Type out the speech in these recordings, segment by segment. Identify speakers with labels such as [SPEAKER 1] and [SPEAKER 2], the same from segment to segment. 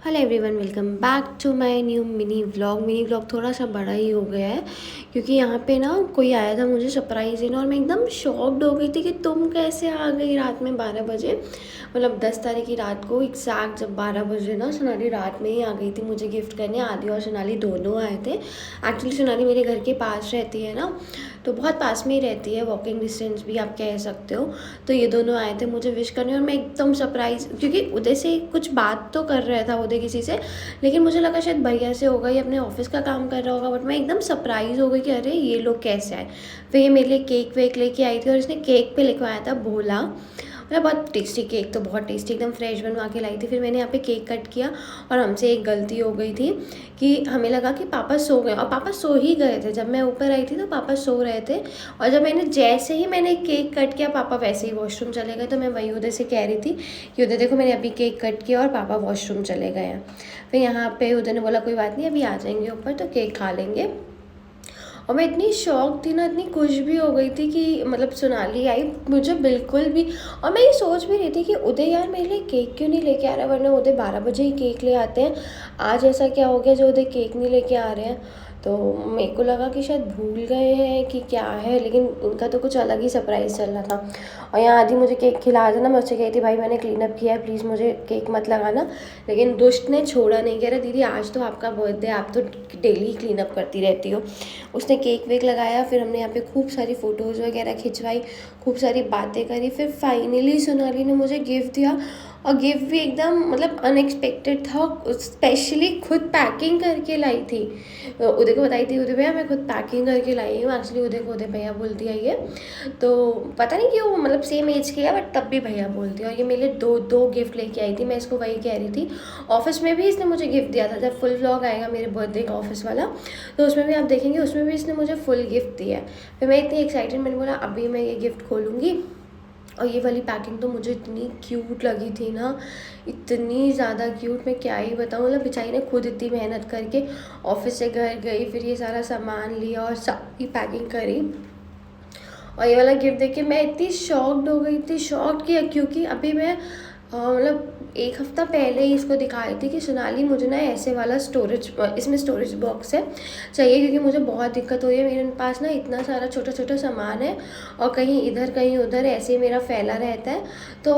[SPEAKER 1] Hello everyone, welcome back to my new mini vlog थोड़ा सा बड़ा ही हो गया है क्योंकि यहाँ पे ना कोई आया था मुझे सरप्राइज़ देने और मैं एकदम शॉक्ड हो गई थी कि तुम कैसे आ गई रात में 12 बजे। मतलब 10 तारीख की रात को एग्जैक्ट जब 12 बजे ना सोनाली रात में ही आ गई थी मुझे गिफ्ट करने। आदि और सोनाली दोनों आए थे। एक्चुअली सोनाली मेरे घर के पास रहती है ना, तो बहुत पास में ही रहती है, वॉकिंग डिस्टेंस भी आप कह सकते हो। तो ये दोनों आए थे मुझे विश करने और मैं एकदम सरप्राइज़, क्योंकि उदय से कुछ बात तो कर रहा था उदय किसी से, लेकिन मुझे लगा शायद भैया से होगा या अपने ऑफिस का काम कर रहा होगा। बट मैं एकदम सरप्राइज़ हो गई कि अरे ये लोग कैसे आए। फिर ये मेरे लिए केक वेक लेके आई थी और इसने केक पे लिखवाया था भोला। मतलब बहुत टेस्टी केक, तो बहुत टेस्टी एकदम फ्रेश बनवा के लाई थी। फिर मैंने यहाँ पे केक कट किया और हमसे एक गलती हो गई थी कि हमें लगा कि पापा सो गए और पापा सो ही गए थे। जब मैं ऊपर आई थी तो पापा सो रहे थे और जब जैसे ही मैंने केक कट किया पापा वैसे ही वॉशरूम चले गए। तो मैं वही उधर से कह रही थी कि उधर देखो मैंने अभी केक कट किया और पापा वॉशरूम चले गए हैं। फिर यहाँ पे उधर ने बोला कोई बात नहीं, अभी आ जाएंगे ऊपर तो केक खा लेंगे। और मैं इतनी शॉक थी ना, इतनी खुश भी हो गई थी कि मतलब सोनाली आई मुझे बिल्कुल भी। और मैं ये सोच भी रही थी कि उदय यार मेरे लिए केक क्यों नहीं लेके आ रहा, वरना उदय 12 बजे ही केक ले आते हैं। आज ऐसा क्या हो गया जो उदय केक नहीं लेके आ रहे हैं। तो मेरे को लगा कि शायद भूल गए हैं कि क्या है, लेकिन उनका तो कुछ अलग ही सरप्राइज़ चल रहा था। और यहाँ आदि मुझे केक खिला था ना, मैं उससे कही थी भाई मैंने क्लीन अप किया है, प्लीज़ मुझे केक मत लगाना। लेकिन दुष्ट ने छोड़ा नहीं, कह रहा दीदी आज तो आपका बर्थडे, आप तो डेली क्लीन अप करती रहती हो। उसने केक वेक लगाया, फिर हमने यहाँ पे खूब सारी फ़ोटोज़ वगैरह खिंचवाई, खूब सारी बातें करी। फिर फाइनली सोनाली ने मुझे गिफ्ट दिया और गिफ्ट भी एकदम मतलब अनएक्सपेक्टेड था। स्पेशली खुद पैकिंग करके लाई थी। उदय को बताई थी, उदय भैया मैं खुद पैकिंग करके लाई हूँ। एक्चुअली उदय को उदय भैया बोलती है ये, तो पता नहीं क्यों, मतलब सेम एज के है बट तब भी भैया बोलती है। और ये मेरे लिए दो दो गिफ्ट लेके आई थी, मैं इसको वही कह रही थी। ऑफिस में भी इसने मुझे गिफ्ट दिया था, जब फुल व्लॉग आएगा मेरे बर्थडे का ऑफिस वाला तो उसमें भी आप देखेंगे, उसमें भी इसने मुझे फुल गिफ्ट दिया है। फिर मैं इतनी एक्साइटेड, मैंने बोला अभी मैं ये गिफ्ट खोलूँगी। और ये वाली पैकिंग तो मुझे इतनी क्यूट लगी थी ना, इतनी ज़्यादा क्यूट, मैं क्या ही बताऊँ। मतलब बेचारी ने खुद इतनी मेहनत करके ऑफिस से घर गई, फिर ये सारा सामान लिया और सारी पैकिंग करी। और ये वाला गिफ्ट देख के मैं इतनी शॉक्ड हो गई थी, शॉक्ड किया क्योंकि अभी मैं मतलब एक हफ़्ता पहले ही इसको दिखाई थी कि सोनाली मुझे ना ऐसे वाला स्टोरेज, इसमें स्टोरेज बॉक्स है चाहिए, क्योंकि मुझे बहुत दिक्कत हो रही है। मेरे पास ना इतना सारा छोटा छोटा सामान है और कहीं इधर कहीं उधर ऐसे ही मेरा फैला रहता है। तो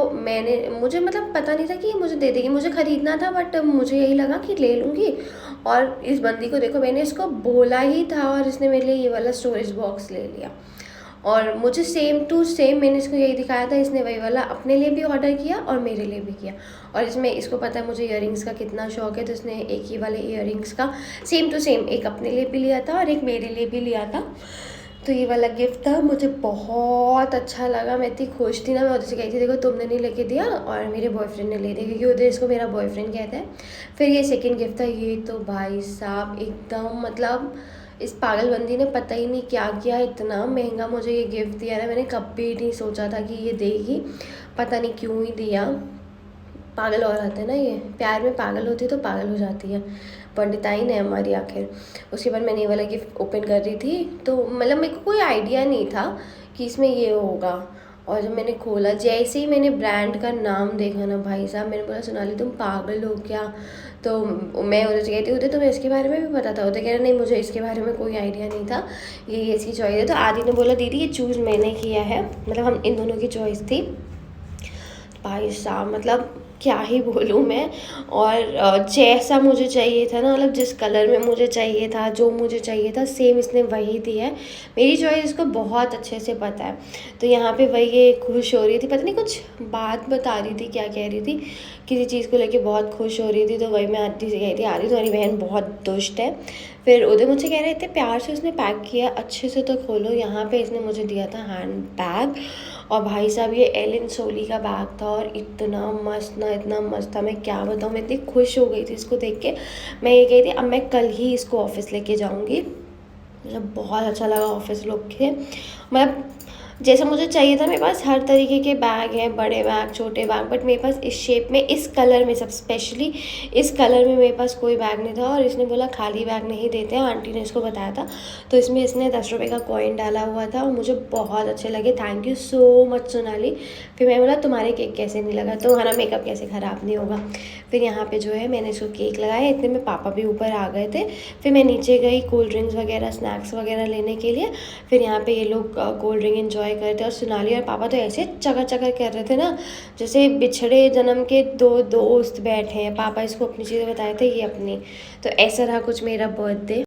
[SPEAKER 1] मुझे मतलब पता नहीं था कि ये मुझे दे देगी, मुझे ख़रीदना था बट मुझे यही लगा कि ले लूँगी। और इस बंदी को देखो, मैंने इसको बोला ही था और इसने मेरे लिए ये वाला स्टोरेज बॉक्स ले लिया। और मुझे सेम टू सेम मैंने इसको यही दिखाया था, इसने वही वाला अपने लिए भी ऑर्डर किया और मेरे लिए भी किया। और इसमें इसको पता है मुझे इयररिंग्स का कितना शौक है, तो इसने एक ही वाले इयररिंग्स का सेम टू सेम एक अपने लिए भी लिया था और एक मेरे लिए भी लिया था। तो ये वाला गिफ्ट था, मुझे बहुत अच्छा लगा। मैं इतनी खुश थी ना, मैं उधर से कही थी देखो तुमने नहीं लेके दिया और मेरे बॉयफ्रेंड ने ले दिया, क्योंकि उधर इसको मेरा बॉयफ्रेंड कहता है। फिर ये सेकंड गिफ्ट था, ये तो भाई साहब एकदम मतलब इस पागलबंदी ने पता ही नहीं क्या किया, इतना महंगा मुझे ये गिफ्ट दिया ना। मैंने कभी नहीं सोचा था कि ये देगी, पता नहीं क्यों ही दिया। पागल औरत है ना ये, प्यार में पागल होती है तो पागल हो जाती है, पंडिताइन है हमारी आखिर। उसके बाद मैंने ये वाला गिफ्ट ओपन कर रही थी तो मतलब मेरे को कोई आइडिया नहीं था कि इसमें ये होगा। और जब मैंने खोला, जैसे ही मैंने ब्रांड का नाम देखा ना भाई साहब, मैंने बोला सोनाली तुम पागल हो क्या। तो मैं उधर से कहती उधर तुम्हें इसके बारे में भी पता था, उधर कह रहा नहीं मुझे इसके बारे में कोई आइडिया नहीं था, ये इसकी चॉइस है। तो आदि ने बोला दीदी ये चूज़ मैंने किया है, मतलब हम इन दोनों की चॉइस थी। भाई साहब मतलब क्या ही बोलूँ मैं। और जैसा मुझे चाहिए था ना, मतलब जिस कलर में मुझे चाहिए था, जो मुझे चाहिए था सेम इसने वही दी है। मेरी चॉइस इसको बहुत अच्छे से पता है। तो यहाँ पे वही ये खुश हो रही थी, पता नहीं कुछ बात बता रही थी, क्या कह रही थी, किसी चीज़ को लेके बहुत खुश हो रही थी। तो वही मैं आदि से कह रही थी आदि तुम्हारी बहन बहुत दुष्ट है। फिर उधर मुझसे कह रहे थे प्यार से उसने पैक किया, अच्छे से तो खोलो। यहाँ पे इसने मुझे दिया था हैंड बैग, और भाई साहब ये एलन सोली का बैग था और इतना मस्त ना, इतना मस्त था, मैं क्या बताऊँ। मैं इतनी खुश हो गई थी इसको देख के। मैं ये कही थी अब मैं कल ही इसको ऑफिस लेके जाऊँगी। मुझे बहुत अच्छा लगा ऑफिस लोग के, मतलब जैसा मुझे चाहिए था। मेरे पास हर तरीके के बैग हैं, बड़े बैग, छोटे बैग, बट मेरे पास इस शेप में, इस कलर में, सब स्पेशली इस कलर में मेरे पास कोई बैग नहीं था। और इसने बोला खाली बैग नहीं देते हैं, आंटी ने इसको बताया था, तो इसमें इसने 10 रुपये का कॉइन डाला हुआ था और मुझे बहुत अच्छे लगे। Thank you so much Sonali. फिर मैं बोला तुम्हारे केक कैसे नहीं लगा, तो हमारा मेकअप कैसे ख़राब नहीं होगा। फिर यहाँ पे जो है मैंने इसको केक लगाया, इतने में पापा भी ऊपर आ गए थे। फिर मैं नीचे गई कोल्ड ड्रिंक्स वगैरह, स्नैक्स वगैरह लेने के लिए। फिर यहाँ पे ये लोग कोल्ड ड्रिंक एंजॉय कर रहे थे और सोनाली और पापा तो ऐसे चकर चकर कर रहे थे ना, जैसे बिछड़े जन्म के दो दोस्त बैठे हैं। पापा इसको अपनी चीज़ें बताए थे, ये अपनी। तो ऐसा रहा कुछ मेरा बर्थडे।